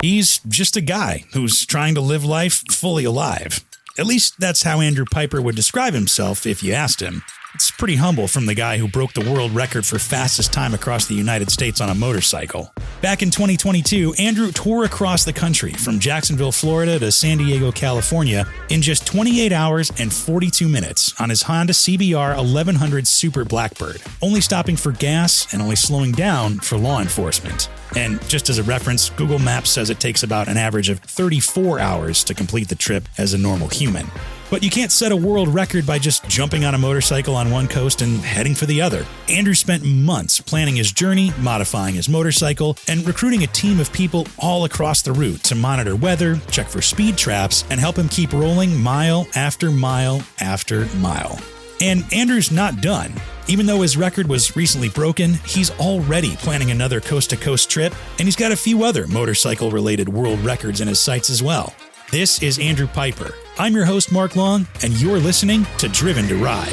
He's just a guy who's trying to live life fully alive. At least that's how Andrew Pieper would describe himself if you asked him. It's pretty humble from the guy who broke the world record for fastest time across the United States on a motorcycle. Back in 2022, Andrew tore across the country from Jacksonville, Florida to San Diego, California in just 28 hours and 42 minutes on his Honda CBR1100XX Super Blackbird, only stopping for gas and only slowing down for law enforcement. And just as a reference, Google Maps says it takes about an average of 34 hours to complete the trip as a normal human. But you can't set a world record by just jumping on a motorcycle on one coast and heading for the other. Andrew spent months planning his journey, modifying his motorcycle, and recruiting a team of people all across the route to monitor weather, check for speed traps, and help him keep rolling mile after mile after mile. And Andrew's not done. Even though his record was recently broken, he's already planning another coast-to-coast trip, and he's got a few other motorcycle-related world records in his sights as well. This is Andrew Pieper. I'm your host, Mark Long, and you're listening to Driven to Ride.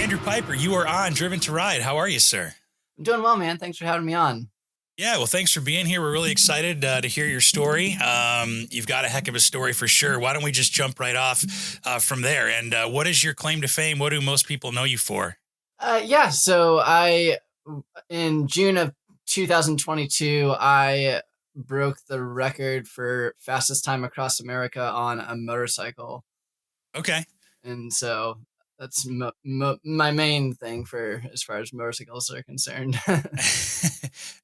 Andrew Pieper, you are on Driven to Ride. How are you, sir? I'm doing well, man. Thanks for having me on. Yeah, well, thanks for being here. We're really excited to hear your story. You've got a heck of a story for sure. Why don't we just jump right off from there? And what is your claim to fame? What do most people know you for? So in June of 2022, I broke the record for fastest time across America on a motorcycle. Okay. And so that's my main thing for as far as motorcycles are concerned.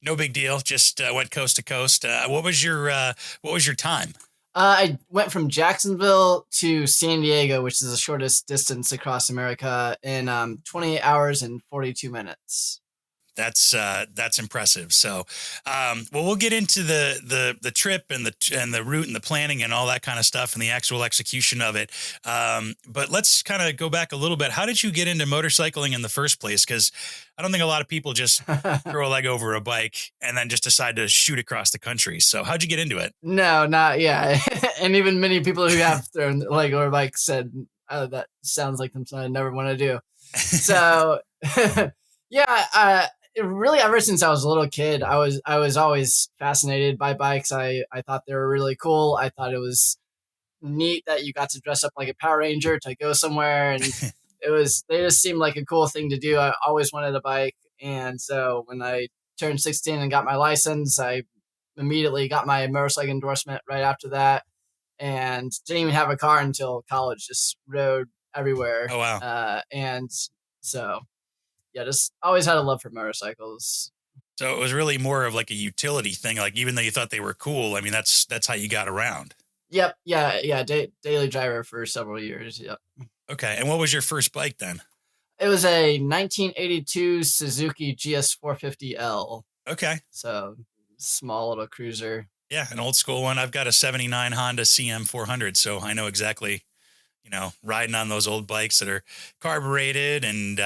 No big deal. Just went coast to coast. What was your time? I went from Jacksonville to San Diego, which is the shortest distance across America, in 28 hours and 42 minutes. That's impressive. So, we'll get into the trip and the route and the planning and all that kind of stuff and the actual execution of it. But let's kind of go back a little bit. How did you get into motorcycling in the first place? Because I don't think a lot of people just throw a leg over a bike and then just decide to shoot across the country. So how'd you get into it? No, not yeah. And even many people who have thrown a leg over a bike said, "Oh, that sounds like something I never want to do." So, yeah. Really, ever since I was a little kid, I was always fascinated by bikes. I thought they were really cool. I thought it was neat that you got to dress up like a Power Ranger to go somewhere, and they just seemed like a cool thing to do. I always wanted a bike, and so when I turned 16 and got my license, I immediately got my motorcycle endorsement right after that, and didn't even have a car until college. Just rode everywhere. Oh wow! And so. Yeah, just always had a love for motorcycles. So it was really more of like a utility thing. Like even though you thought they were cool, I mean that's how you got around. Yep. Yeah. Daily driver for several years. Yep. Okay. And what was your first bike then? It was a 1982 Suzuki GS450L. Okay. So small little cruiser. Yeah, an old school one. I've got a 79 Honda CM400, so I know exactly, riding on those old bikes that are carbureted and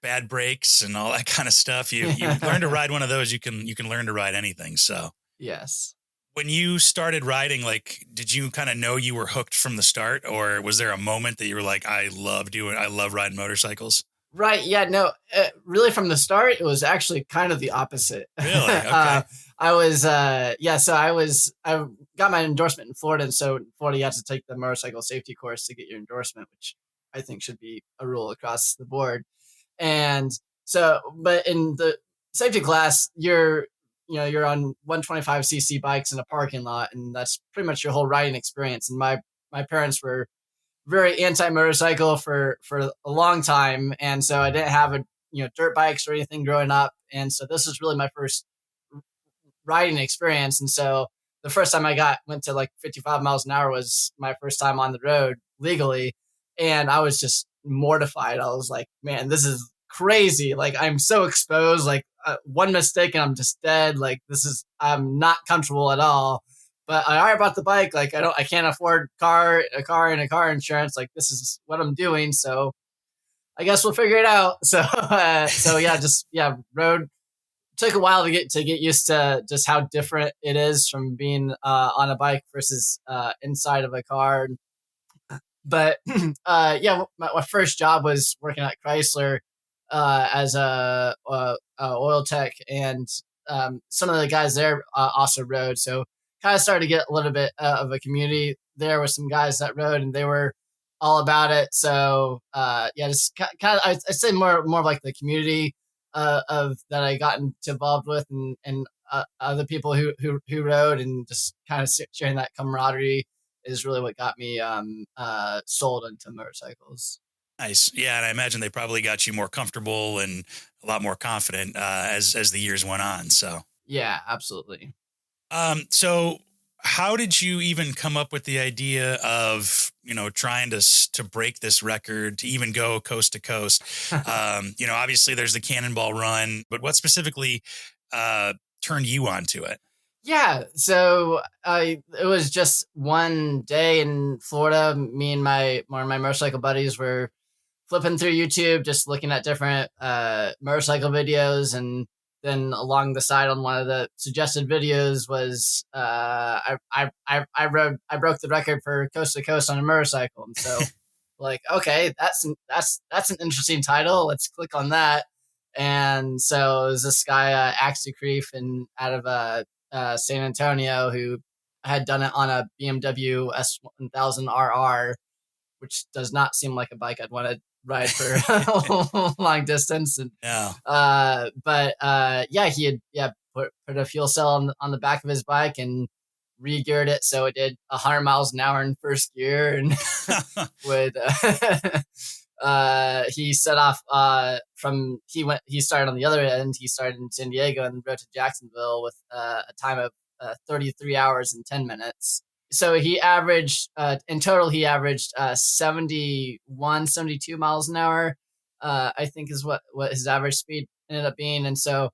bad brakes and all that kind of stuff. You learn to ride one of those, you can learn to ride anything. So yes. When you started riding, like, did you kind of know you were hooked from the start, or was there a moment that you were like, I love riding motorcycles? Right. Yeah. No. Really, from the start, it was actually kind of the opposite. Really? Okay. So I got my endorsement in Florida, and so in Florida you have to take the motorcycle safety course to get your endorsement, which I think should be a rule across the board. And so, but in the safety class, you're on 125cc bikes in a parking lot, and that's pretty much your whole riding experience. And my parents were very anti-motorcycle for a long time, and so I didn't have dirt bikes or anything growing up, and so this was really my first riding experience. And so the first time I went to like 55 miles an hour was my first time on the road legally, and I was just mortified. I was like, man, this is crazy. Like, I'm so exposed. Like, one mistake and I'm just dead. Like, I'm not comfortable at all. But I already bought the bike. Like, I can't afford a car and a car insurance. Like, this is what I'm doing. So I guess we'll figure it out. So, road took a while to get used to just how different it is from being on a bike versus inside of a car. But my first job was working at Chrysler as a oil tech, and some of the guys there also rode, so kind of started to get a little bit of a community there with some guys that rode, and they were all about it. So yeah, just kind of I'd say more of like the community of that I got involved with, and other people who rode, and just kind of sharing that camaraderie is really what got me sold into motorcycles. Nice. Yeah, and I imagine they probably got you more comfortable and a lot more confident as the years went on. So, Yeah, absolutely. so how did you even come up with the idea of trying to break this record to even go coast to coast? Obviously there's the Cannonball Run, but what specifically turned you onto it? Yeah, so it was just one day in Florida. Me and one of my motorcycle buddies were flipping through YouTube, just looking at different motorcycle videos, and then along the side on one of the suggested videos was I broke the record for coast to coast on a motorcycle, and so like, okay, that's an interesting title. Let's click on that. And so it was this guy Axie Creef and out of San Antonio, who had done it on a BMW S1000RR, which does not seem like a bike I'd want to ride for a long distance. And Yeah. yeah, he had put a fuel cell on the back of his bike and re-geared it so it did 100 miles an hour in first gear, and would he set off he started on the other end. He started in San Diego and rode to Jacksonville with a time of 33 hours and 10 minutes. So he averaged in total 71, 72 miles an hour, I think is what his average speed ended up being. And so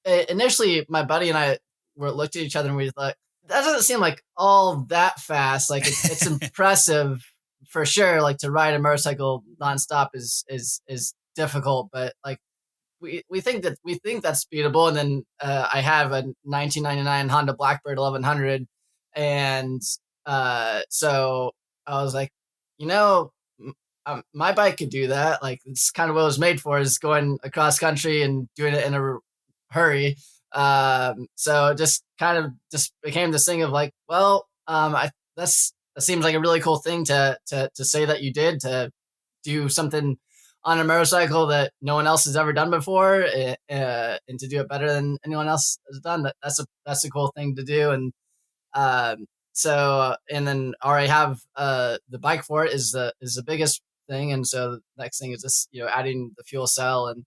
initially my buddy and I looked at each other and we thought, that doesn't seem like all that fast. Like it's impressive for sure. Like to ride a motorcycle nonstop is difficult, but like we think that's beatable. And then I have a 1999 Honda Blackbird 1100, and so I was like, my bike could do that. Like it's kind of what it was made for, is going across country and doing it in a hurry. So just kind of just became this thing of like, well, that seems like a really cool thing to say that you did, to do something on a motorcycle that no one else has ever done before, and to do it better than anyone else has done. That's a cool thing to do. And and then already have the bike for it is the biggest thing. And so the next thing is just adding the fuel cell and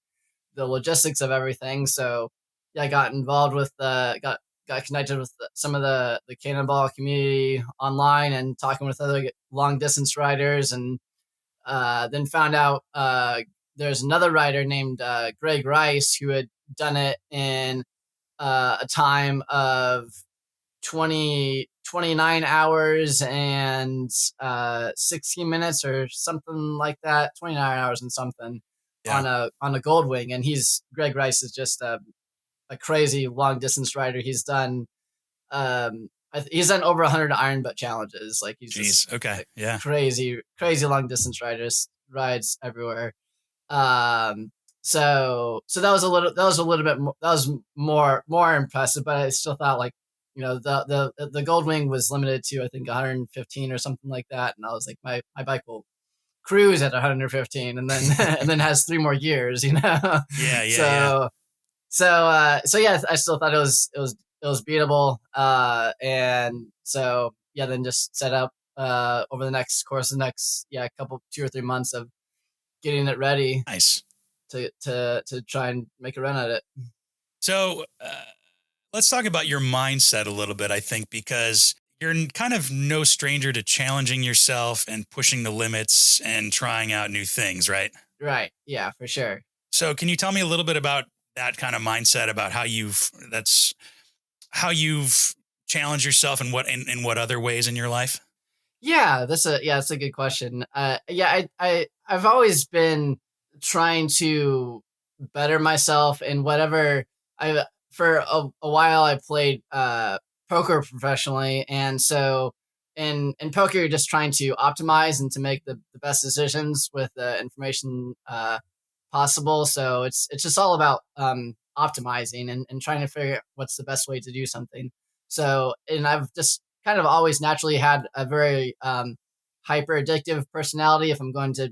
the logistics of everything. So yeah, I got involved with got connected with some of the Cannonball community online and talking with other long distance riders, and then found out there's another rider named Greg Rice who had done it in a time of 29 hours and 16 minutes or something like that, 29 hours and something. Yeah. on a Goldwing. And Greg Rice is just a crazy long distance rider. He's done over 100 iron butt challenges. Like he's just okay, yeah, crazy long distance rides everywhere. So that was a little bit more, that was more impressive, but I still thought like, the Goldwing was limited to I think 115 or something like that, and I was like, my bike will cruise at 115 and then and then has 3 more gears. Yeah. So yeah, I still thought it was beatable, and so yeah, then just set up over the next 2 or 3 months of getting it ready. Nice. To try and make a run at it. So let's talk about your mindset a little bit, I think, because you're kind of no stranger to challenging yourself and pushing the limits and trying out new things, right? Right. Yeah, for sure. So can you tell me a little bit about that kind of mindset, about how you've challenged yourself and in what other ways in your life? Yeah, that's a good question. I've always been trying to better myself in whatever for a while I played poker professionally, and so in poker you're just trying to optimize and to make the best decisions with the information possible. So it's just all about optimizing and trying to figure out what's the best way to do something. So, and I've just kind of always naturally had a very hyper addictive personality. If I'm going to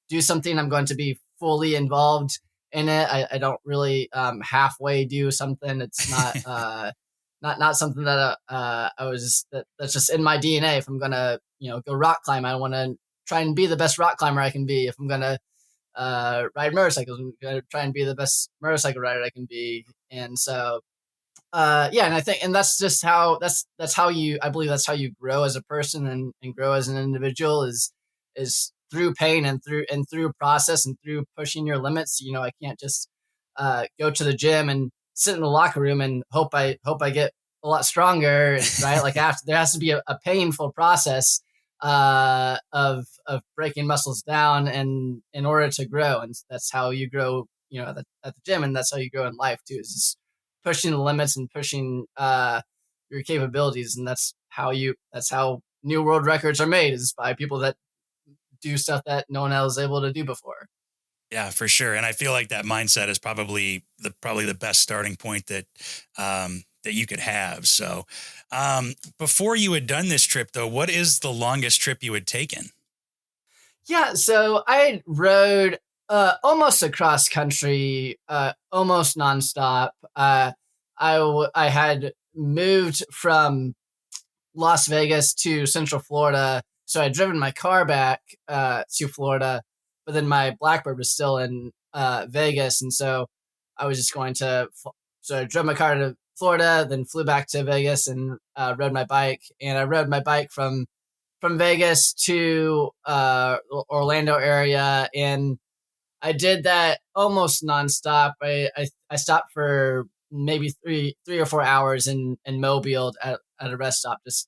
do something, I'm going to be fully involved in it. I don't really halfway do something. It's not not something that that's just in my DNA. If I'm gonna go rock climb, I want to try and be the best rock climber I can be. If I'm gonna ride motorcycles, I'm gonna try and be the best motorcycle rider I can be. And so and I think, and that's just how that's how you, I believe that's how you grow as a person and grow as an individual is through pain and through process and through pushing your limits. I can't just go to the gym and sit in the locker room and hope I get a lot stronger, right? Like after, there has to be a painful process of breaking muscles down and in order to grow. And that's how you grow, at the gym, and that's how you grow in life too, is just pushing the limits and pushing your capabilities. And that's how new world records are made, is by people that do stuff that no one else is able to do before. Yeah, for sure. And I feel like that mindset is probably the best starting point that that you could have. So before you had done this trip though, what is the longest trip you had taken? Yeah, so I rode almost across country, almost nonstop. I had moved from Las Vegas to Central Florida, so I'd driven my car back to Florida, but then my Blackbird was still in Vegas, and so I was just going to. So I drove my car to Florida, then flew back to Vegas and rode my bike, and I rode my bike from Vegas to Orlando area, and I did that almost nonstop. I stopped for maybe 3 or 4 hours in Mobile at a rest stop, just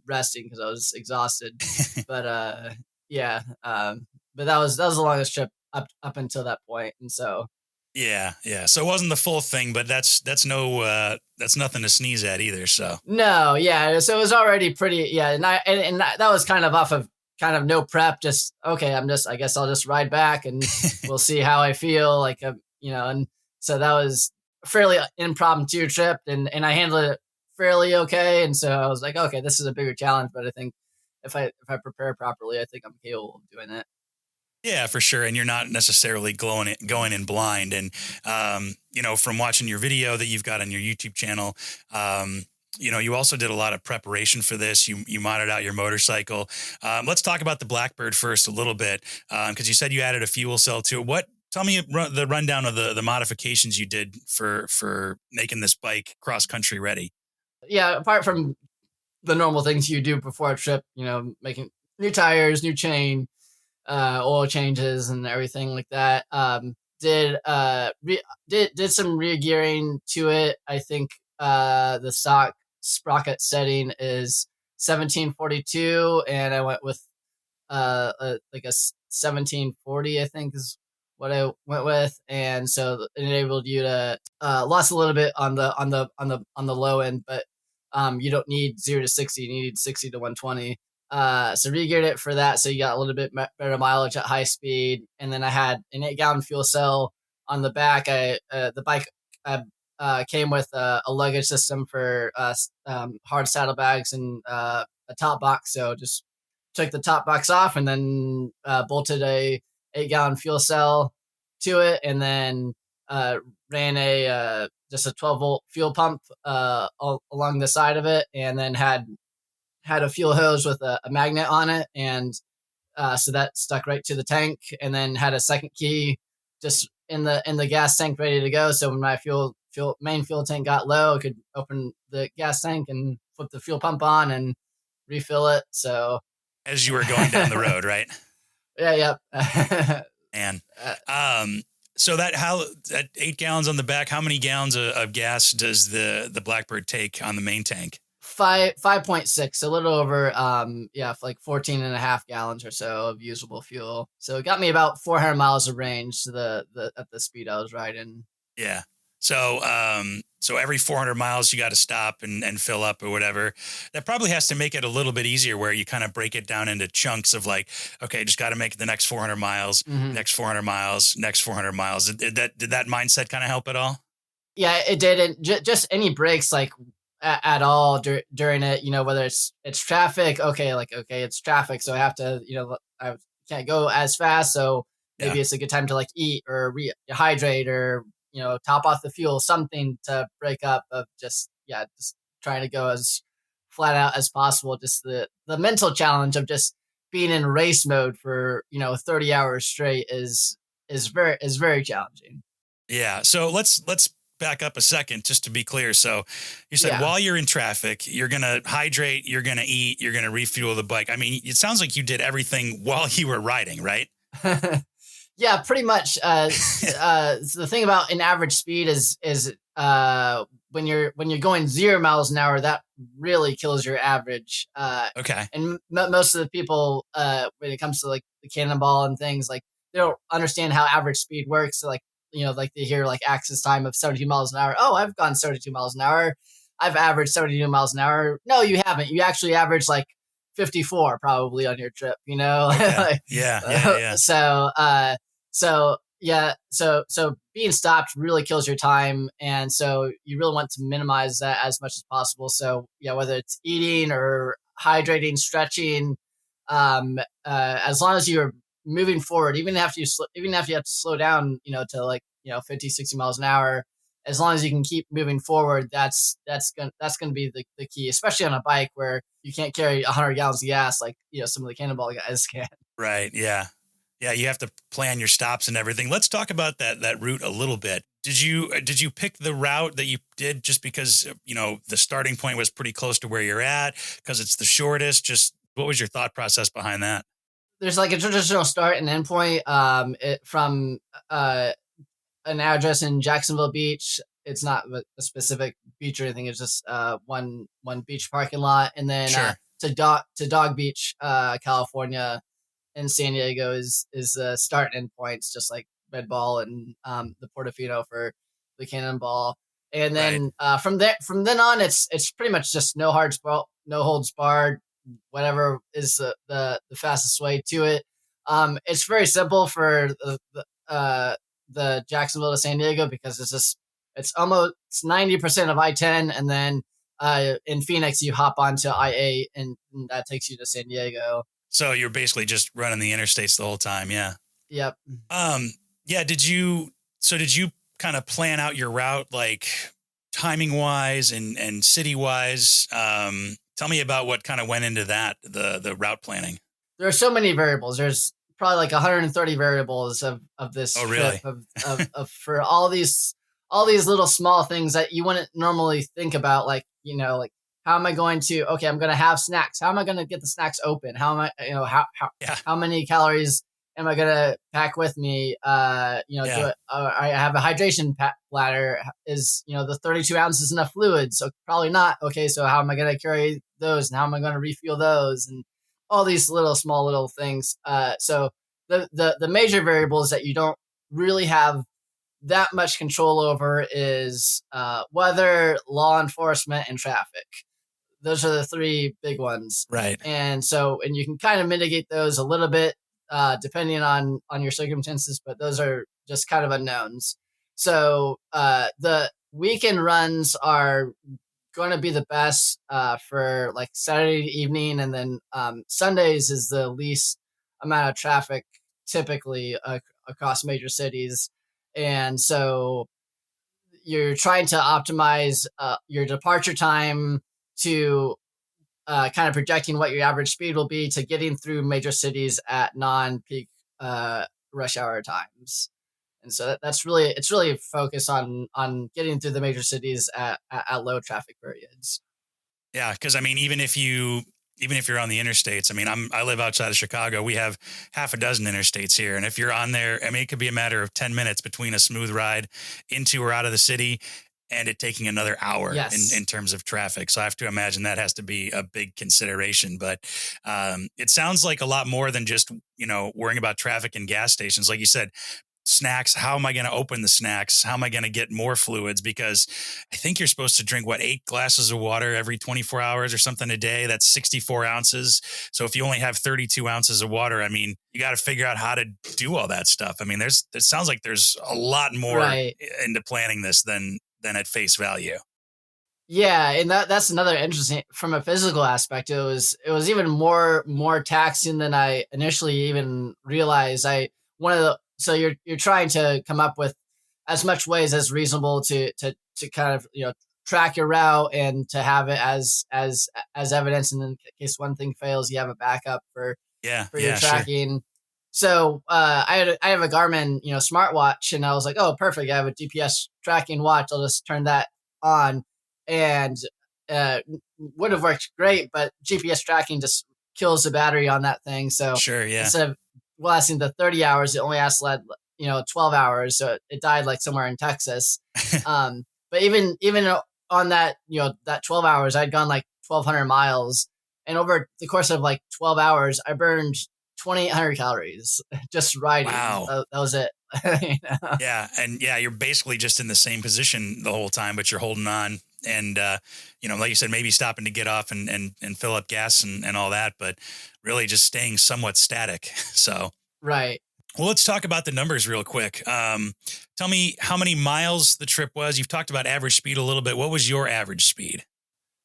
resting because I was exhausted. But yeah, but that was the longest trip up until that point, and so. Yeah, yeah. So it wasn't the full thing, but that's that's nothing to sneeze at either. So No, yeah. So it was already pretty, yeah. And that was kind of off of kind of no prep. Just okay. I guess I'll just ride back and we'll see how I feel. Like and so that was a fairly impromptu trip, and I handled it fairly okay. And so I was like, okay, this is a bigger challenge, but I think if I prepare properly, I think I'm capable of doing it. yeah, for sure. And you're not necessarily going in blind. And, from watching your video that you've got on your YouTube channel, you also did a lot of preparation for this. You modded out your motorcycle. Let's talk about the Blackbird first a little bit. Cause you said you added a fuel cell to it. Tell me the rundown of the modifications you did for making this bike cross country ready. Yeah. Apart from the normal things you do before a trip, making new tires, new chain, oil changes and everything like that. Did some rear gearing to it. I think the stock sprocket setting is 1742, and I went with like a 1740, I think is what I went with, and so it enabled you to lost a little bit on the low end, but you don't need 0 to 60, you need 60 to 120. So re-geared it for that, so you got a little bit better mileage at high speed. And then I had an 8-gallon fuel cell on the back. The bike came with a luggage system for hard saddlebags and a top box. So just took the top box off and then bolted a 8-gallon fuel cell to it, and then ran a just a 12-volt fuel pump along the side of it, and then had a fuel hose with a magnet on it, and so that stuck right to the tank, and then had a second key just in the gas tank ready to go. So when my main fuel tank got low, I could open the gas tank and flip the fuel pump on and refill it. So As you were going down the road, right? yeah, yeah. And so at 8 gallons on the back, how many gallons of gas does the Blackbird take on the main tank? 5.6, a little over like 14 and a half gallons or so of usable fuel. So it got me about 400 miles of range to the at the speed I was riding. Yeah. So every 400 miles, you got to stop and fill up or whatever. That probably has to make it a little bit easier where you kind of break it down into chunks of like, okay, just got to make it the next 400 miles, Mhm. next 400 miles, next 400 miles. Did that mindset kind of help at all? Yeah, it did. And just any breaks, like at all during it, whether it's traffic, okay, like okay, it's traffic, so I have to, I can't go as fast, so Yeah. maybe it's a good time to like eat or rehydrate or top off the fuel, something to break up of just trying to go as flat out as possible. Just the mental challenge of just being in race mode for 30 hours straight is very challenging. Yeah. So let's back up a second just to be clear. So you said Yeah. while you're in traffic, you're gonna hydrate, you're gonna eat, you're gonna refuel the bike. I mean, it sounds like you did everything while you were riding, right? Yeah, pretty much. So the thing about an average speed is when you're going 0 miles an hour, that really kills your average. Okay. And most of the people, when it comes to like the cannonball and things, like they don't understand how average speed works. So, like like they hear like access time of 72 miles an hour. Oh, I've gone 72 miles an hour. I've averaged 72 miles an hour. No, you haven't. You actually averaged like 54 probably on your trip. Okay. Like, Yeah. Yeah. Yeah. so being stopped really kills your time, and so you really want to minimize that as much as possible. So yeah, whether it's eating or hydrating, stretching, as long as you're moving forward, even if you have to slow down, to like 50, 60 miles an hour, as long as you can keep moving forward, that's gonna be the key, especially on a bike where you can't carry 100 gallons of gas like some of the cannonball guys can. Right. Yeah. Yeah. You have to plan your stops and everything. Let's talk about that route a little bit. Did you pick the route that you did just because the starting point was pretty close to where you're at because it's the shortest? Just what was your thought process behind that? There's like a traditional start and end point from uh, an address in Jacksonville Beach. It's not a specific beach or anything. It's just one beach parking lot, and then Sure. to Dog Beach, California, and San Diego is the start and end points, just like Red Ball and the Portofino for the Cannonball. And Right. then from then on, it's pretty much just no holds barred, whatever is the fastest way to it. It's very simple for the Jacksonville to San Diego because it's almost 90% of I-10, and then in Phoenix you hop onto I-8, and that takes you to San Diego. So you're basically just running the interstates the whole time. Yeah. Yep. Um, yeah. Did you kind of plan out your route, like timing wise and city wise? Tell me about what kind of went into that, the route planning. There are so many variables. There's probably like 130 variables of this Oh, trip really? of for all these little small things that you wouldn't normally think about, like like how am I going to, okay, I'm going to have snacks, how am I going to get the snacks open, how am I, Yeah. how many calories am I going to pack with me, Yeah. I have a hydration bladder, is the 32 ounces enough fluid, so probably not. Okay, so how am I going to carry those, and how am I going to refuel those, and all these small little things. So the major variables that you don't really have that much control over is weather, law enforcement, and traffic. Those are the three big ones. Right. And you can kind of mitigate those a little bit depending on your circumstances, but those are just kind of unknowns. So the weekend runs are going to be the best for like Saturday evening, and then Sundays is the least amount of traffic typically across major cities, and so you're trying to optimize your departure time to kind of projecting what your average speed will be to getting through major cities at non-peak uh, rush hour times. And so it's really focused on getting through the major cities at low traffic periods. Yeah. Cause I mean, even if you're on the interstates, I mean, I live outside of Chicago. We have half a dozen interstates here. And if you're on there, I mean, it could be a matter of 10 minutes between a smooth ride into or out of the city and it taking another hour Yes. in terms of traffic. So I have to imagine that has to be a big consideration, but it sounds like a lot more than just, worrying about traffic and gas stations. Like you said, snacks. How am I going to open the snacks? How am I going to get more fluids? Because I think you're supposed to drink 8 glasses of water every 24 hours or something a day. That's 64 ounces. So if you only have 32 ounces of water, I mean, you got to figure out how to do all that stuff. I mean, it sounds like there's a lot more Right. into planning this than at face value. Yeah, and that's another interesting from a physical aspect. It was even more taxing than I initially even realized. So you're trying to come up with as much ways as reasonable to kind of track your route and to have it as evidence, and in case one thing fails, you have a backup for your Sure. tracking. So I have a Garmin smartwatch, and I was like, oh, perfect, I have a GPS tracking watch. I'll just turn that on, and would have worked great, but GPS tracking just kills the battery on that thing. So Sure, yeah. instead of lasting the 30 hours, it only lasted 12 hours. So it died like somewhere in Texas. But even on that that 12 hours, I'd gone like 1,200 miles, and over the course of like 12 hours, I burned 2,800 calories just riding. Wow. That was it. Yeah. And you're basically just in the same position the whole time, but you're holding on. And, like you said, maybe stopping to get off and fill up gas and all that, but really just staying somewhat static. So, right. Well, let's talk about the numbers real quick. Tell me how many miles the trip was. You've talked about average speed a little bit. What was your average speed?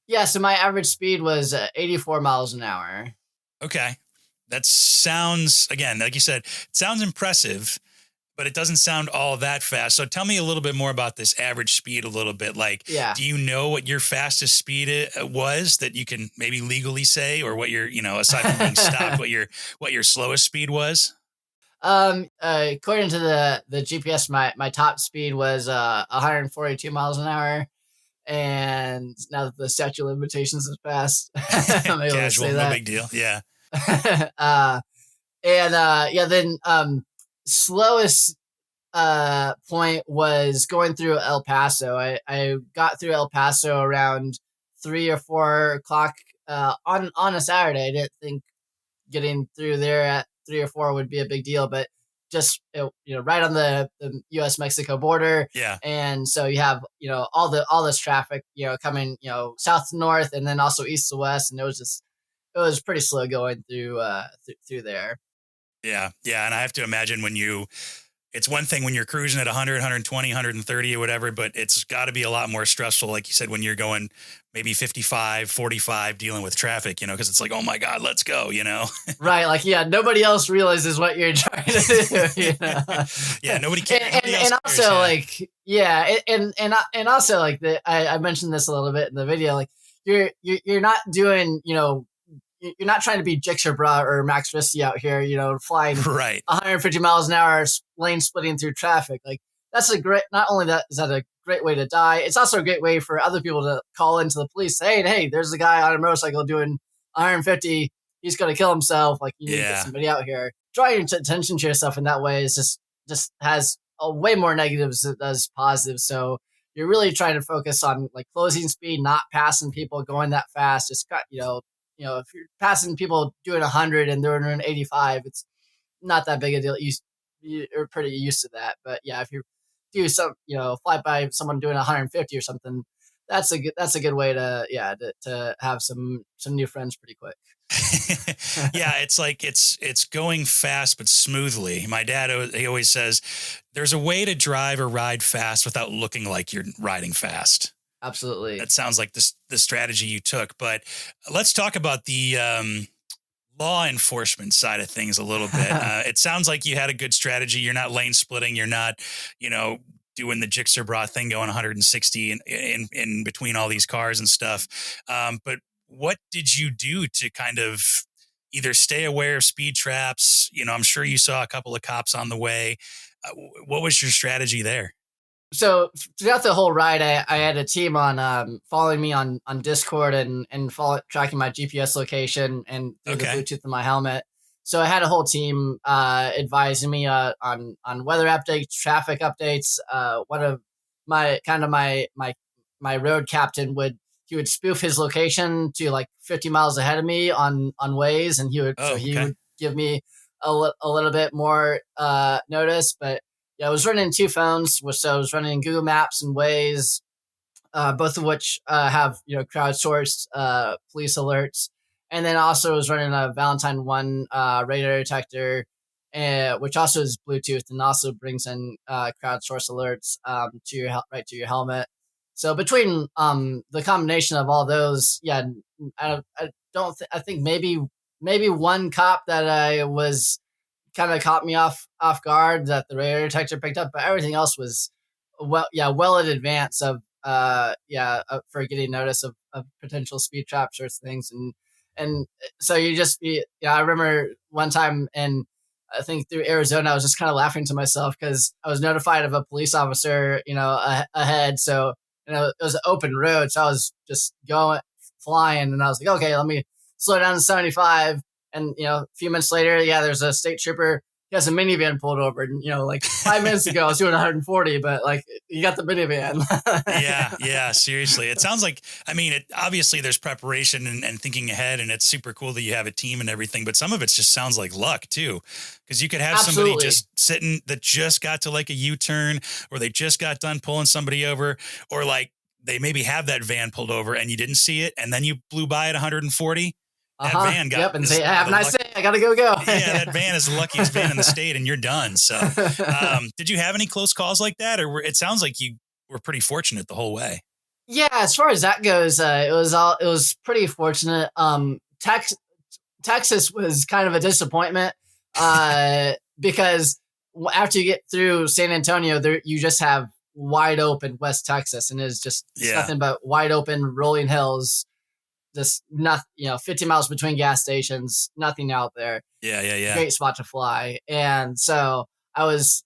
Yeah. So my average speed was 84 miles an hour. Okay. That sounds, again, like you said, it sounds impressive, but it doesn't sound all that fast. So tell me a little bit more about this average speed a little bit. Like, do you know what your fastest speed was that you can maybe legally say, or what your, aside from being stopped, what your slowest speed was? According to the GPS, my top speed was 142 miles an hour. And now that the statute of limitations has passed, I'm able to say that. No big deal. Yeah. Then slowest point was going through El Paso. I got through El Paso around 3 or 4 o'clock on a Saturday. I didn't think getting through there at 3 or 4 would be a big deal, but just right on the U.S. Mexico border. Yeah. And so you have all this traffic coming south to north, and then also east to west, and it was pretty slow going through there. Yeah. And I have to imagine it's one thing when you're cruising at 100, 120, 130 or whatever, but it's got to be a lot more stressful, like you said, when you're going maybe 55, 45, dealing with traffic, because it's like, oh my God, let's go, Right. Like, nobody else realizes what you're trying to do. Yeah, nobody cares. And also, like, and also, like, I mentioned this a little bit in the video, like, you're not doing, you're not trying to be Jixerbra or Max Risty out here, flying right 150 miles an hour, lane splitting through traffic. Like, that's not only that is that a great way to die, it's also a great way for other people to call into the police, hey, there's a guy on a motorcycle doing 150. He's going to kill himself. Like, you need to get somebody out here. Drawing attention to yourself in that way is just has a way more negatives than it does positives. So you're really trying to focus on like closing speed, not passing people going that fast. Just cut, if you're passing people doing 100 and they're doing 85, it's not that big a deal. You're pretty used to that. But yeah, if you do fly by someone doing 150 or something, that's a good way to have some new friends pretty quick. Yeah, it's like it's going fast but smoothly. My dad, he always says there's a way to drive or ride fast without looking like you're riding fast. Absolutely. That sounds like the strategy you took. But let's talk about the law enforcement side of things a little bit. It sounds like you had a good strategy. You're not lane splitting. You're not, doing the Jixerbra thing going 160 in between all these cars and stuff. But what did you do to kind of either stay aware of speed traps? I'm sure you saw a couple of cops on the way. What was your strategy there? So throughout the whole ride, I had a team on following me on Discord and tracking my GPS location and through the Bluetooth in my helmet. So I had a whole team advising me on weather updates, traffic updates. One of my road captain would spoof his location to like 50 miles ahead of me on Waze, and he would give me a little bit more notice. But I was running two phones, so I was running Google Maps and Waze, both of which have crowdsourced police alerts, and then also was running a Valentine One radar detector, which also is Bluetooth and also brings in crowdsourced alerts to your right to your helmet. So between the combination of all those, I don't I think maybe one cop that I was kind of caught me off guard that the radar detector picked up, but everything else was well in advance of for getting notice of potential speed traps or things. And so you just be I remember one time, and I think through Arizona I was just kind of laughing to myself because I was notified of a police officer ahead. So it was an open road, so I was just going flying, and I was like, okay, let me slow down to 75. And a few minutes later, there's a state trooper. He has a minivan pulled over, and like 5 minutes ago I was doing 140, but like you got the minivan. yeah, seriously. It sounds like, I mean, obviously there's preparation and thinking ahead, and it's super cool that you have a team and everything, but some of it just sounds like luck too, because you could have Absolutely. somebody just sitting that just got to like a U-turn, or they just got done pulling somebody over, or like they maybe have that van pulled over and you didn't see it, and then you blew by at 140. That van got and say, have a nice day. I gotta go. Yeah, that van is the luckiest van in the state, and you're done. So, did you have any close calls like that, or it sounds like you were pretty fortunate the whole way? Yeah, as far as that goes, it was pretty fortunate. Texas was kind of a disappointment because after you get through San Antonio, you just have wide open West Texas, and it's nothing but wide open rolling hills. Just nothing, 50 miles between gas stations, nothing out there. Yeah. Great spot to fly. And so I was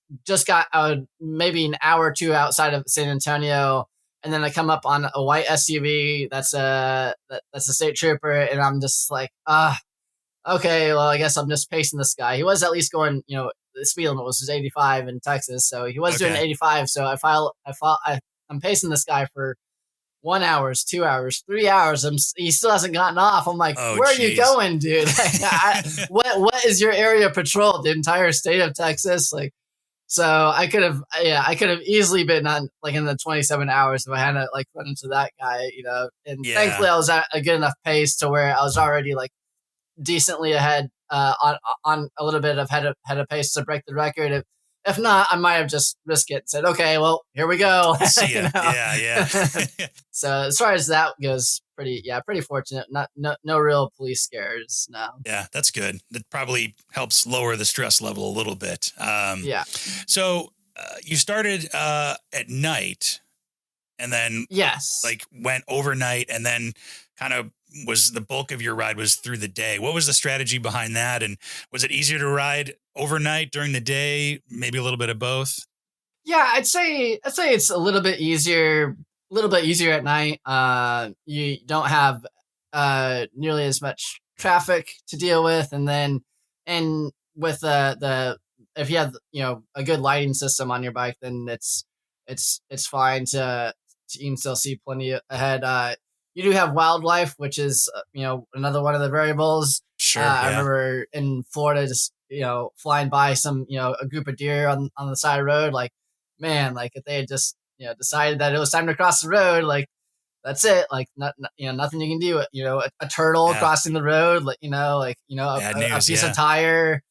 maybe an hour or two outside of San Antonio, and then I come up on a white SUV that's a state trooper, and I'm just like, okay, well, I guess I'm just pacing this guy. He was at least going, the speed limit was 85 in Texas, so he was doing 85. So I'm pacing this guy for 1 hour, 2 hours, 3 hours. He still hasn't gotten off. I'm like, where are you going, dude? What is your area of patrol? The entire state of Texas? Like, so I could have easily been on like in the 27 hours if I hadn't like run into that guy, And thankfully I was at a good enough pace to where I was already like decently ahead on a little bit of head of pace to break the record. If not, I might have just risked it and said, okay, well, here we go. See ya. Yeah. So as far as that goes, pretty fortunate. No real police scares. No. Yeah, that's good. That probably helps lower the stress level a little bit. Yeah. So you started at night, and then like went overnight, and then kind of was the bulk of your ride was through the day. What was the strategy behind that? And was it easier to ride overnight, during the day, maybe a little bit of both? Yeah, I'd say it's a little bit easier at night. You don't have nearly as much traffic to deal with, and with the if you have a good lighting system on your bike, then it's fine to you can still see plenty ahead. You do have wildlife, which is another one of the variables. Sure. I remember in Florida, just flying by some a group of deer on the side of the road. Like, man, like if they had just decided that it was time to cross the road, like that's it. Like nothing you can do. A turtle crossing the road, like a piece of tire,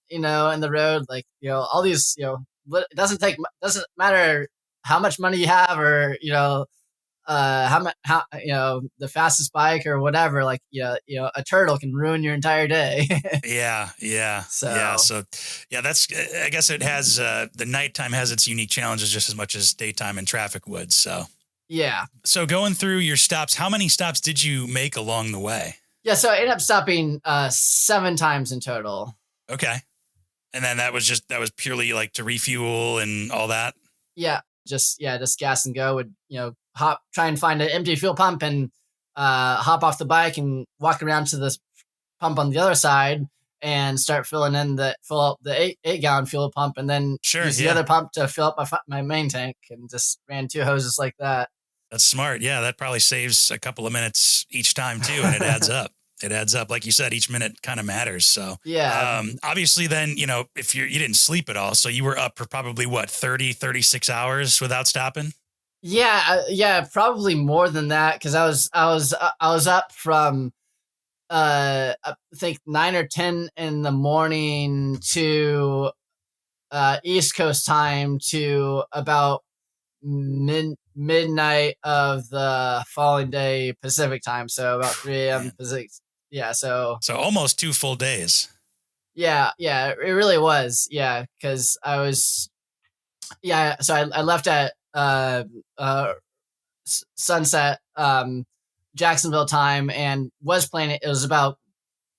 in the road, like all these it doesn't matter how much money you have or how the fastest bike or whatever, like a turtle can ruin your entire day. So that's, I guess it has the nighttime has its unique challenges just as much as daytime and traffic would. So going through your stops, how many stops did you make along the way? So I ended up stopping 7 times in total. Okay. And then that was purely like to refuel and all that. Just gas and go. Would try and find an empty fuel pump and hop off the bike and walk around to this pump on the other side and start fill up the 8-gallon fuel pump, and then use the other pump to fill up my main tank, and just ran 2 hoses like that. That's smart. Yeah, that probably saves a couple of minutes each time too, and it adds up. It adds up. Like you said, each minute kind of matters. So Yeah. obviously then, if you didn't sleep at all, so you were up for probably what, 30, 36 hours without stopping? Yeah, yeah, probably more than that, because I was up from I think 9 or 10 in the morning to East Coast time to about midnight of the following day Pacific time, so about 3 a.m. Man. Pacific. Yeah, so So almost 2 full days. yeah, yeah, it really was. Yeah, because I was so I left at sunset Jacksonville time and was planning. It was about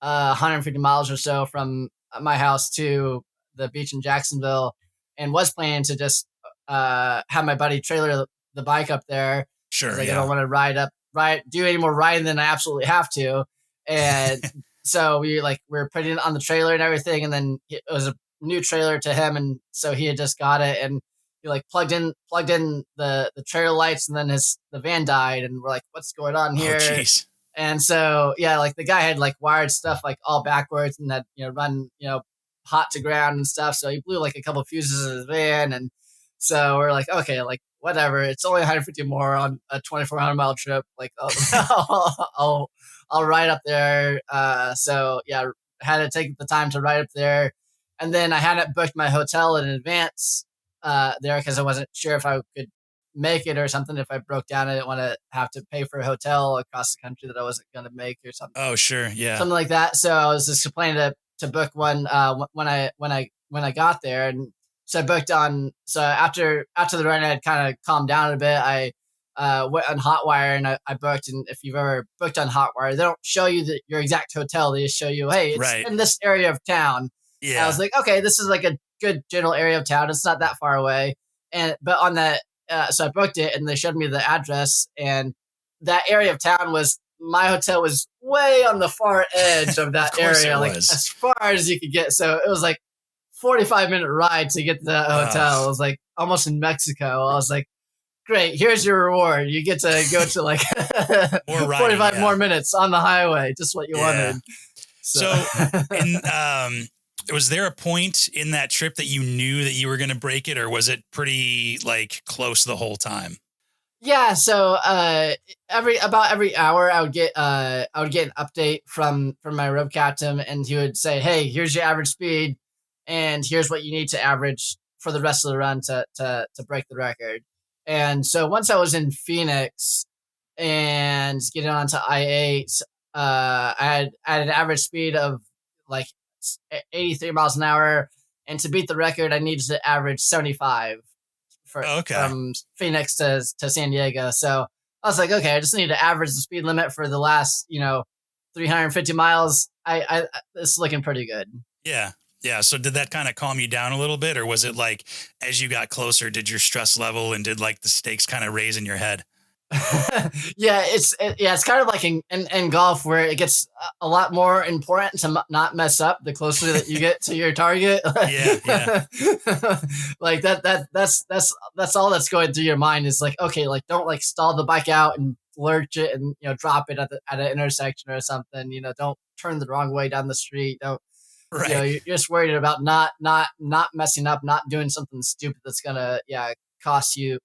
150 miles or so from my house to the beach in Jacksonville, and was planning to just have my buddy trailer the bike up there. I was Sure. like, I Yeah. don't want to do any more riding than I absolutely have to. And so we were putting it on the trailer and everything, and then it was a new trailer to him, and so he had just got it, and he like plugged in the trailer lights, and then the van died, and we're like, what's going on Oh, here? geez. And so, yeah, like the guy had like wired stuff like all backwards and had, run, hot to ground and stuff. So he blew like a couple fuses in his van. And so we're like, okay, like whatever. It's only 150 more on a 2,400-mile trip. Like, I'll ride up there. So yeah, had to take the time to ride up there. And then I hadn't booked my hotel in advance there because I wasn't sure if I could make it or something. If I broke down, I didn't want to have to pay for a hotel across the country that I wasn't going to make or something. Oh, sure. Yeah. Something like that. So I was just planning to book one when I got there, and so I booked on. So after the run had kind of calmed down a bit, I went on Hotwire and I booked. And if you've ever booked on Hotwire, they don't show you your exact hotel. They just show you, hey, it's Right. in this area of town. Yeah. And I was like, okay, this is like a good general area of town. It's not that far away. But on that. So I booked it, and they showed me the address, and that area of town my hotel was way on the far edge of that area, like as far as you could get. So it was like 45-minute ride to get to the hotel. It was like almost in Mexico. I was like, great, here's your reward. You get to go to like 45 more minutes on the highway, just what you wanted. So was there a point in that trip that you knew that you were going to break it, or was it pretty like close the whole time? Yeah. So every hour I would get an update from my rope captain, and he would say, hey, here's your average speed, and here's what you need to average for the rest of the run to break the record. And so once I was in Phoenix and getting onto I-8, I had an average speed of like 83 miles an hour, and to beat the record I needed to average 75 from Phoenix to San Diego. So I was like, okay, I just need to average the speed limit for the last 350 miles. I it's looking pretty good. Yeah. So did that kind of calm you down a little bit, or was it like as you got closer, did your stress level and did like the stakes kind of raise in your head? Yeah, it's kind of like in golf, where it gets a lot more important to not mess up the closer that you get to your target. Yeah. Like that's all that's going through your mind is like, okay, like don't like stall the bike out and lurch it and drop it at an intersection or something. Don't turn the wrong way down the street. Don't. Right. You're just worried about not messing up, not doing something stupid that's gonna cost you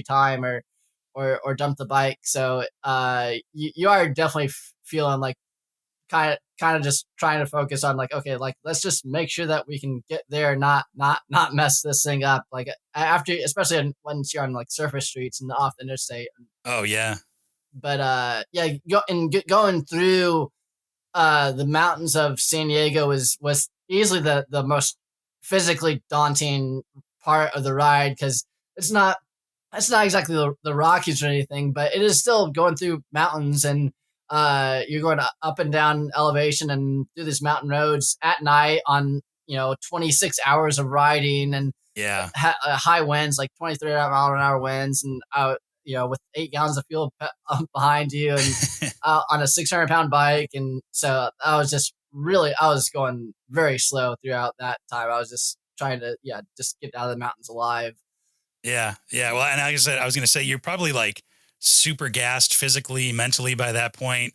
time or dump the bike. So you are definitely feeling like kind of just trying to focus on like, okay, like let's just make sure that we can get there, not mess this thing up. Like after, especially once you're on like surface streets and off the interstate. Oh yeah. But going through the mountains of San Diego was easily the most physically daunting part of the ride, because it's not exactly the Rockies or anything, but it is still going through mountains, and you're going up and down elevation and through these mountain roads at night on 26 hours of riding, and high winds, like 23-mile-an-hour winds, and with 8 gallons of fuel behind you, and on a 600-pound bike. And so I was going very slow throughout that time. I was just trying to just get out of the mountains alive. Yeah. Well, and like I said, I was going to say, you're probably like super gassed physically, mentally by that point.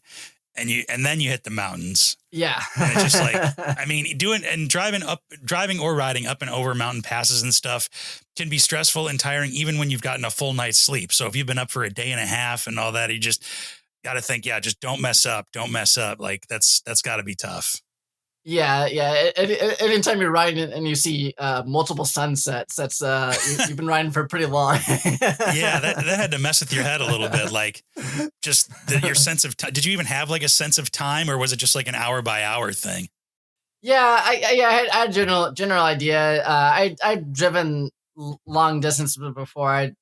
and then you hit the mountains. Yeah. And it's just like, I mean, driving or riding up and over mountain passes and stuff can be stressful and tiring, even when you've gotten a full night's sleep. So if you've been up for a day and a half and all that, you just got to think, just don't mess up. Don't mess up. Like that's got to be tough. Yeah. Anytime you're riding and you see multiple sunsets, that's you've been riding for pretty long. Yeah, that had to mess with your head a little bit. Like, just your sense of time. Did you even have like a sense of time, or was it just like an hour by hour thing? Yeah, I had a general idea. I'd driven long distance before. I'd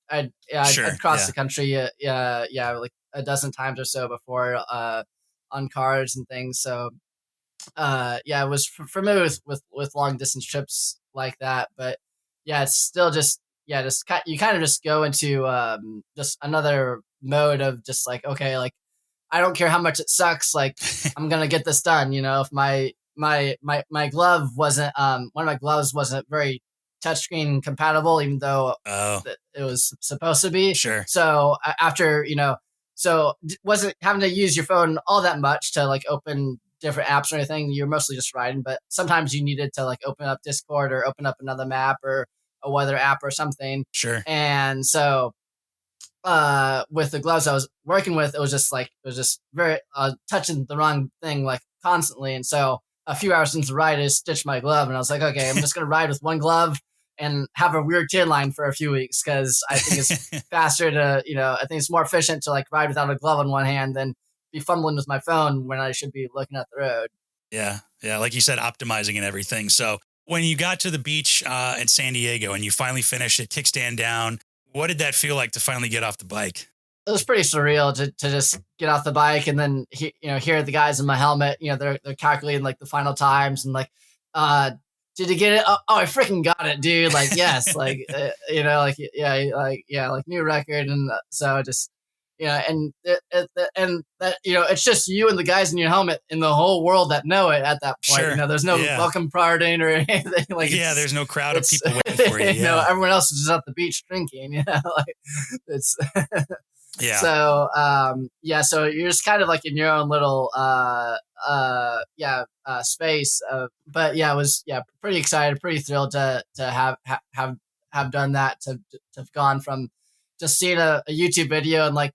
crossed the country. Like a dozen times or so before on cars and things. So I was familiar with long distance trips like that. But yeah, it's still just you kind of just go into just another mode of just like, okay, like I don't care how much it sucks, like I'm gonna get this done. You know, if my glove wasn't one of my gloves wasn't very touchscreen compatible, even though it was supposed to be. Sure. So after wasn't having to use your phone all that much to like open different apps or anything. You're mostly just riding, but sometimes you needed to like open up Discord or open up another map or a weather app or something. Sure. And so with the gloves I was working with, it was just very touching the wrong thing like constantly. And so a few hours into the ride, I stitched my glove and I was like, okay, I'm just going to ride with one glove and have a weird chin line for a few weeks. Cause I think it's faster to, I think it's more efficient to like ride without a glove on one hand than be fumbling with my phone when I should be looking at the road. Yeah. Yeah. Like you said, optimizing and everything. So when you got to the beach in San Diego and you finally finished it, kickstand down, what did that feel like to finally get off the bike? It was pretty surreal to just get off the bike and then, hear the guys in my helmet, they're calculating like the final times and like, did you get it? Oh, I freaking got it, dude. Like, yes, like, like new record. And so just, and that, it's just you and the guys in your helmet in the whole world that know it at that point. Sure. There's no welcome partying or anything. Like, there's no crowd of people waiting for you. Yeah. Everyone else is just at the beach drinking, like it's, yeah. So, so you're just kind of like in your own little, space. But yeah, I was, pretty excited, pretty thrilled to have done that, to have gone from just seeing a YouTube video and like,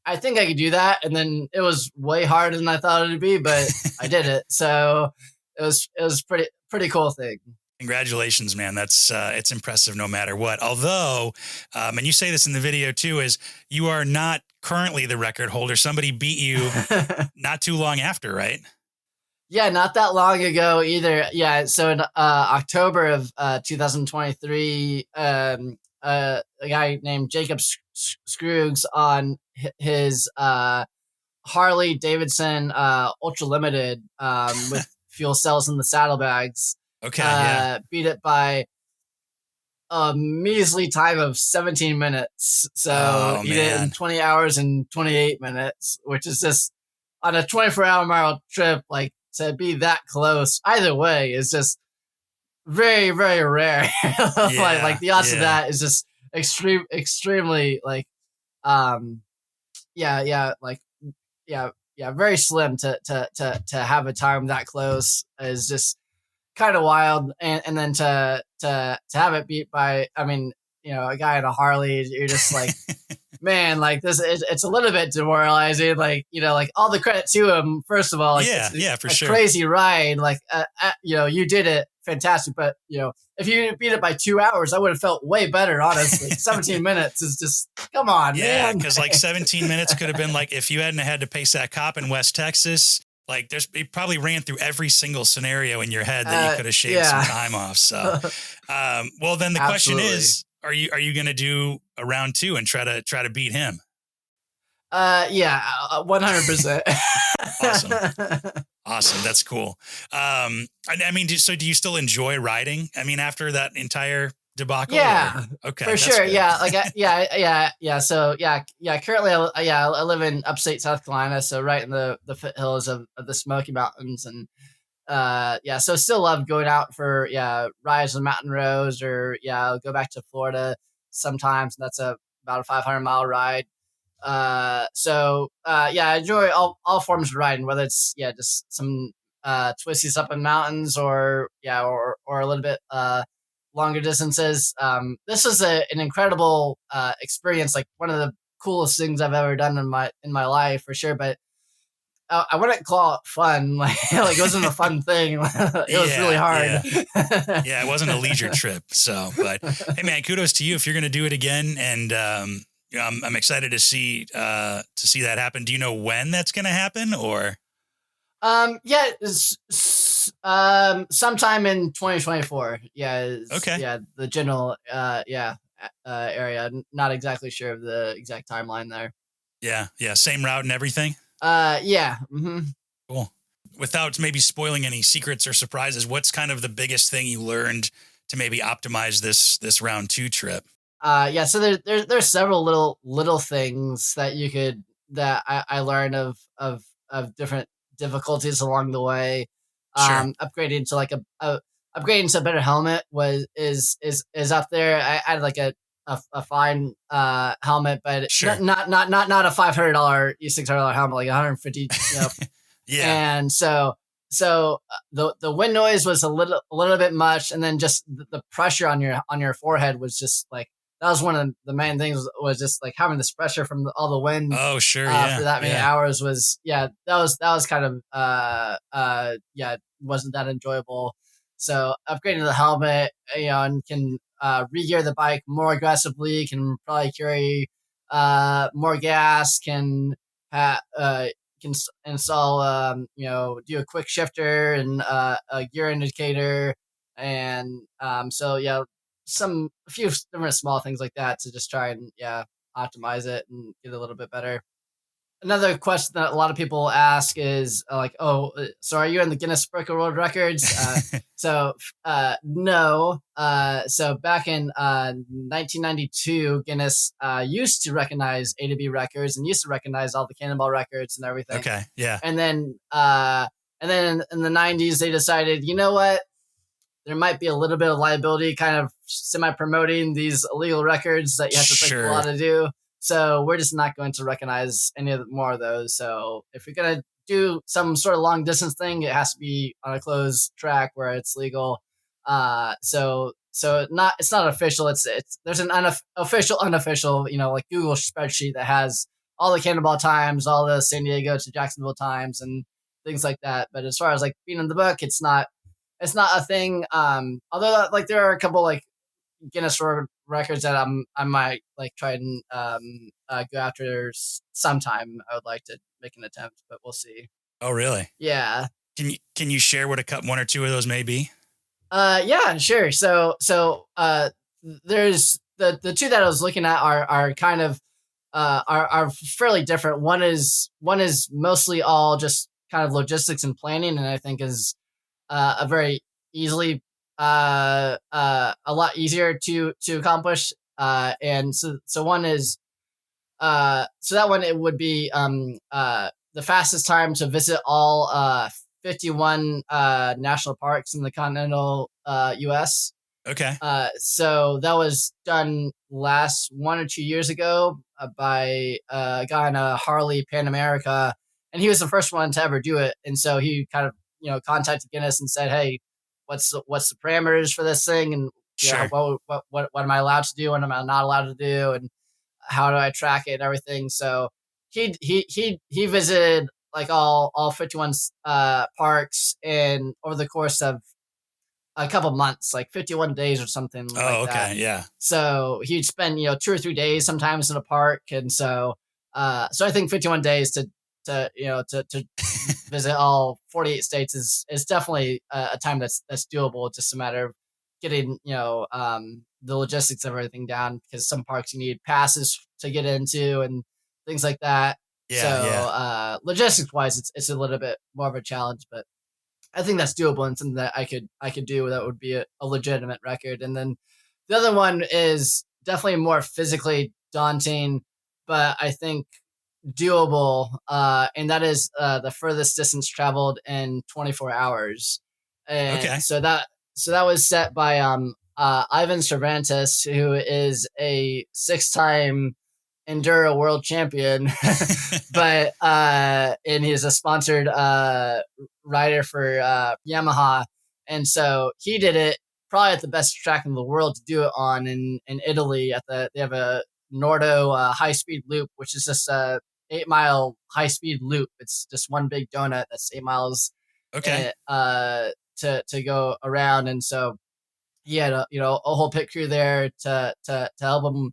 I think I could do that. And then it was way harder than I thought it'd be, but I did it. So it was pretty cool thing. Congratulations, man. That's it's impressive no matter what. Although, and you say this in the video too, is you are not currently the record holder. Somebody beat you not too long after, right? Yeah, not that long ago either. Yeah, so in October of 2023, a guy named Jacob Scruggs on his Harley Davidson Ultra Limited with fuel cells in the saddlebags. Okay. Beat it by a measly time of 17 minutes. So he did it in 20 hours and 28 minutes, which is just on a 24-hour trip, like to be that close either way is just very, very rare. Like the odds of that is just extremely like, very slim to have a time that close is just kind of wild. And then to have it beat by, I mean, a guy in a Harley, you're just like, man, like this, it's a little bit demoralizing. Like, like all the credit to him, first of all. Like, for sure. Crazy ride. Like, you did it fantastic. But, if you beat it by 2 hours, I would have felt way better, honestly. 17 minutes is just, come on, man. Yeah, because like 17 minutes could have been like, if you hadn't had to pace that cop in West Texas, like it probably ran through every single scenario in your head that you could have shaved some time off. So, well, then the question is, are you going to do a round two and try to beat him? 100%. Awesome. That's cool. I mean, so do you still enjoy riding? I mean, after that entire debacle? Yeah. Okay. For sure. Good. Yeah. Like, yeah. So currently I live in upstate South Carolina. So right in the foothills of the Smoky Mountains. And, so still love going out for, rides on mountain roads or, I'll go back to Florida sometimes. And that's about a 500-mile ride. I enjoy all forms of riding, whether it's just some twisties up in mountains or a little bit longer distances. This was an incredible experience, like one of the coolest things I've ever done in my life for sure. But I wouldn't call it fun. Like it wasn't a fun thing. It was really hard. Yeah, it wasn't a leisure trip. So, but hey, man, kudos to you if you're going to do it again. And I'm excited to see that happen. Do you know when that's going to happen, or? Sometime in 2024. Okay. Yeah, the general area. Not exactly sure of the exact timeline there. Yeah, same route and everything. Yeah. Mm-hmm. Cool. Without maybe spoiling any secrets or surprises, what's kind of the biggest thing you learned to maybe optimize this round 2 trip? So there's several little things that I learned of different difficulties along the way. Sure. Upgrading to like upgrading to a better helmet is up there. I had like a fine helmet, but sure. not a $500 $600 helmet, like 150. Yeah. And so the wind noise was a little bit much, and then just the pressure on your forehead was just like, that was one of the main things, was just like having this pressure from all the wind. Oh, sure. For that many hours was that was kind of wasn't that enjoyable. So upgrading the helmet, and can re-gear the bike more aggressively, can probably carry more gas, can install do a quick shifter and a gear indicator, and a few different small things like that to just try and optimize it and get a little bit better. Another question that a lot of people ask is so are you in the Guinness Book of World Records? No. So back in 1992, Guinness used to recognize A to B records and used to recognize all the Cannonball records and everything. Okay, yeah. And then in the 90s, they decided, you know what? There might be a little bit of liability kind of semi-promoting these illegal records that you have to think a lot to do. So we're just not going to recognize any more of those. So if you're going to do some sort of long distance thing, it has to be on a closed track where it's legal. So it's not official. It's there's an unofficial, like Google spreadsheet that has all the Cannonball times, all the San Diego to Jacksonville times and things like that. But as far as like being in the book, it's not a thing. Although like there are a couple like Guinness World Records that I might like try and go after sometime. I would like to make an attempt, but we'll see. Oh, really? Yeah. Can you share what one or two of those may be? Yeah, sure. So there's the two that I was looking at are kind of are fairly different. One is mostly all just kind of logistics and planning, and I think is a very easily a lot easier to accomplish. And so one is so that one, it would be the fastest time to visit all 51 national parks in the continental US. Okay. So that was done last 1 or 2 years ago by a guy in a Harley Pan America, and he was the first one to ever do it. And so he kind of contacted Guinness and said, "Hey, what's the parameters for this thing, and what am I allowed to do, what am I not allowed to do, and how do I track it and everything?" So he visited like all 51 parks in over the course of a couple months, like 51 days or something like that. Yeah. So he'd spend 2 or 3 days sometimes in a park, and so I think 51 days to visit all 48 states is definitely a time that's doable. It's just a matter of getting the logistics of everything down, because some parks you need passes to get into and things like that. Logistics wise, it's a little bit more of a challenge, but I think that's doable and something that I could do. That would be a legitimate record. And then the other one is definitely more physically daunting, but I think doable. And that is the furthest distance traveled in 24 hours. And so that was set by Ivan Cervantes, who is a 6-time enduro world champion, but and he's a sponsored rider for Yamaha, and so he did it probably at the best track in the world to do it on in Italy. They have a Nordo high speed loop, which is just a 8-mile high speed loop. It's just one big donut that's 8 miles. Okay. To go around, and so he had a whole pit crew there to help him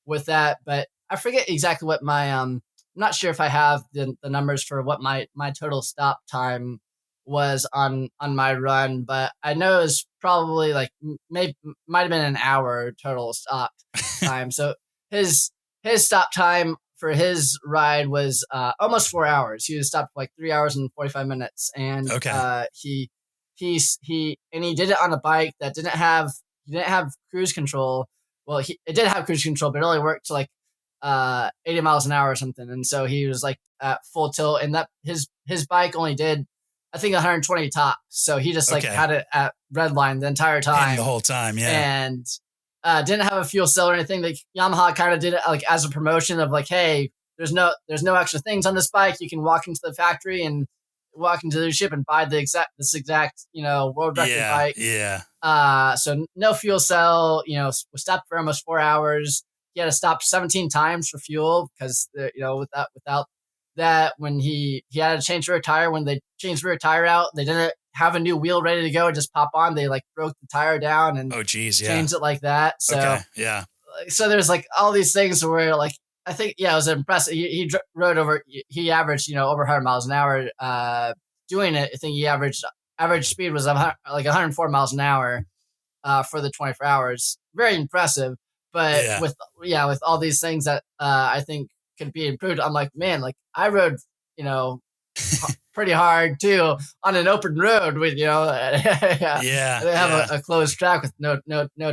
with that. But I forget exactly what my I'm not sure if I have the numbers for what my total stop time was on my run, but I know it's probably like maybe might have been an hour total stop time. So his stop time for his ride was almost 4 hours. He was stopped for like 3 hours and 45 minutes, and he did it on a bike that didn't have cruise control. Well, it did have cruise control, but it only worked to like 80 miles an hour or something. And so he was like at full tilt, and that his bike only did, I think, 120 tops. So he just like had it at red line the entire time. And the whole time, yeah. And didn't have a fuel cell or anything. Like Yamaha kind of did it like as a promotion of like, hey, there's no extra things on this bike. You can walk into the factory and walk into the ship and buy this exact world record bike. Yeah. So no fuel cell. We stopped for almost 4 hours. He had to stop 17 times for fuel because without that, when he had to change the rear tire, when they changed the rear tire out, they didn't have a new wheel ready to go and just pop on. They like broke the tire down and changed it like that. So so there's like all these things where like I think it was impressive. He rode over. He averaged over 100 miles an hour doing it. I think he average speed was like 104 miles an hour for the 24 hours. Very impressive. But with all these things that I think could be improved, I'm like, man, like I rode pretty hard too on an open road with they have a closed track with no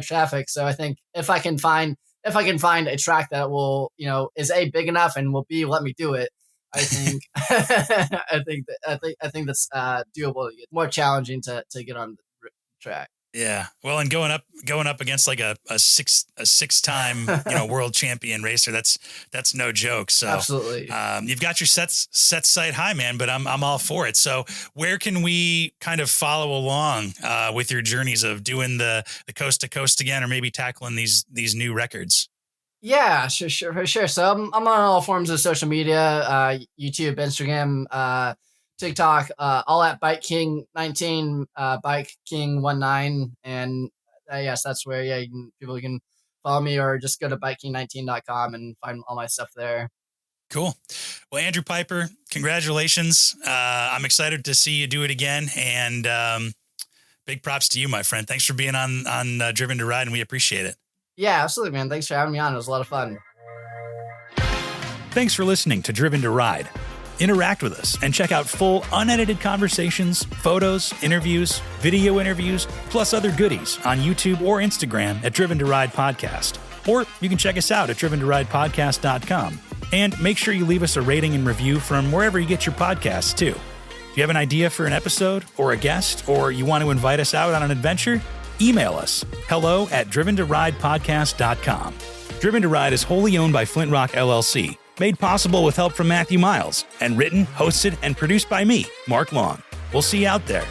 traffic. So I think if I can find a track that will is big enough and will let me do it, I think I think that's doable. It's more challenging to get on the track. Yeah. Well, and going up against like a six-time, world champion racer, that's no joke. So absolutely. You've got your set sight high, man, but I'm all for it. So where can we kind of follow along with your journeys of doing the coast to coast again, or maybe tackling these new records? Yeah, sure, for sure. So I'm on all forms of social media, YouTube, Instagram, TikTok, all at Bike King 19, Bike King 19, and yes, that's where people can follow me, or just go to bikeking19.com and find all my stuff there. Cool. Well, Andrew Pieper, congratulations. I'm excited to see you do it again, and big props to you, my friend. Thanks for being on Driven to Ride, and we appreciate it. Yeah, absolutely, man. Thanks for having me on. It was a lot of fun. Thanks for listening to Driven to Ride. Interact with us and check out full unedited conversations, photos, interviews, video interviews, plus other goodies on YouTube or Instagram at Driven to Ride Podcast. Or you can check us out at driventoridepodcast.com. And make sure you leave us a rating and review from wherever you get your podcasts too. If you have an idea for an episode or a guest, or you want to invite us out on an adventure, email us hello@driventoridepodcast.com. Driven to Ride is wholly owned by Flint Rock LLC, made possible with help from Matthew Miles, and written, hosted, and produced by me, Mark Long. We'll see you out there.